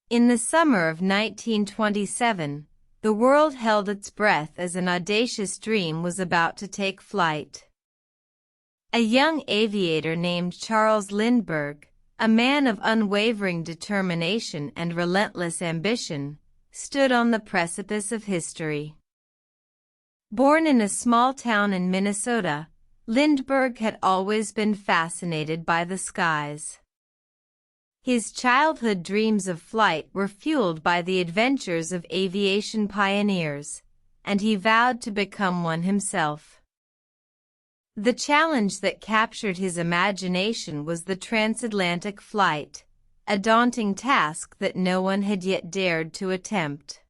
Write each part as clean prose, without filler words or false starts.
In the summer of 1927, the world held its breath as an audacious dream was about to take flight. A young aviator named Charles Lindbergh, a man of unwavering determination and relentless ambition, stood on the precipice of history. Born in a small town in Minnesota, Lindbergh had always been fascinated by the skies. His childhood dreams of flight were fueled by the adventures of aviation pioneers, and he vowed to become one himself. The challenge that captured his imagination was the transatlantic flight, a daunting task that no one had yet dared to attempt.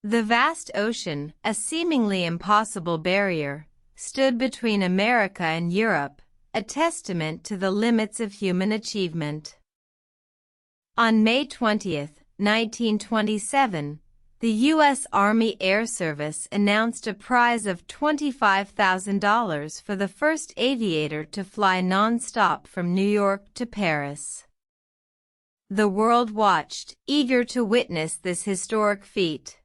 The vast ocean, a seemingly impossible barrier, stood between America and Europe, a testament to the limits of human achievement. On May 20, 1927, the U.S. Army Air Service announced a prize of $25,000 for the first aviator to fly nonstop from New York to Paris. The world watched, eager to witness this historic feat.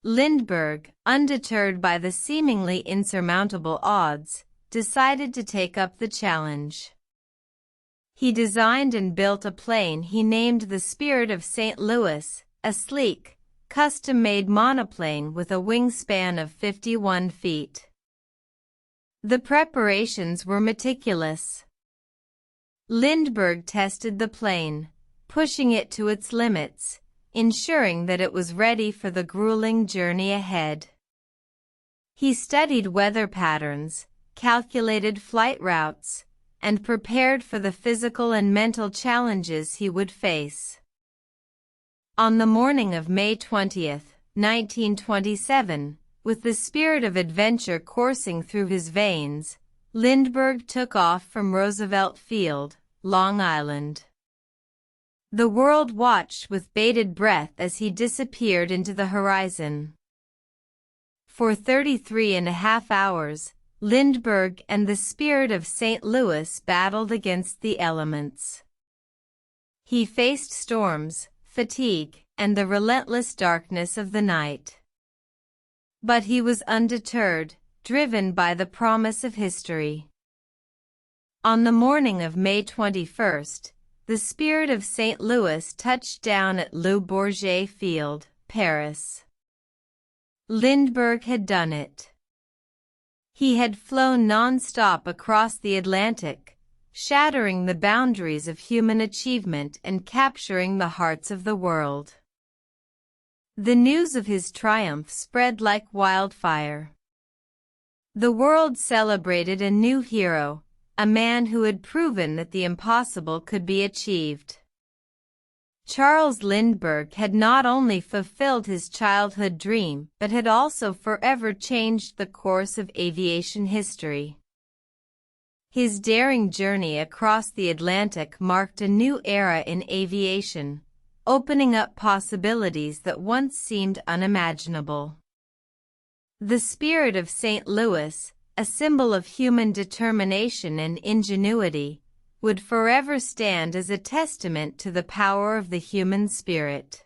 Lindbergh, undeterred by the seemingly insurmountable odds, decided to take up the challenge. He designed and built a plane he named the Spirit of St. Louis, a sleek, custom-made monoplane with a wingspan of 51 feet. The preparations were meticulous. Lindbergh tested the plane, pushing it to its limits, ensuring that it was ready for the grueling journey ahead. He studied weather patterns, calculated flight routes, and prepared for the physical and mental challenges he would face. On the morning of May 20, 1927, with the spirit of adventure coursing through his veins, Lindbergh took off from Roosevelt Field, Long Island. The world watched with bated breath as he disappeared into the horizon. For 33.5 hours, Lindbergh and the Spirit of St. Louis battled against the elements. He faced storms, fatigue, and the relentless darkness of the night. But he was undeterred, driven by the promise of history. On the morning of May 21st, the Spirit of St. Louis touched down at Le Bourget Field, Paris. Lindbergh had done it. He had flown non-stop across the Atlantic, shattering the boundaries of human achievement and capturing the hearts of the world. The news of his triumph spread like wildfire. The world celebrated a new hero, a man who had proven that the impossible could be achieved. Charles Lindbergh had not only fulfilled his childhood dream but had also forever changed the course of aviation history. His daring journey across the Atlantic marked a new era in aviation, opening up possibilities that once seemed unimaginable. The Spirit of St. Louis, a symbol of human determination and ingenuity, would forever stand as a testament to the power of the human spirit.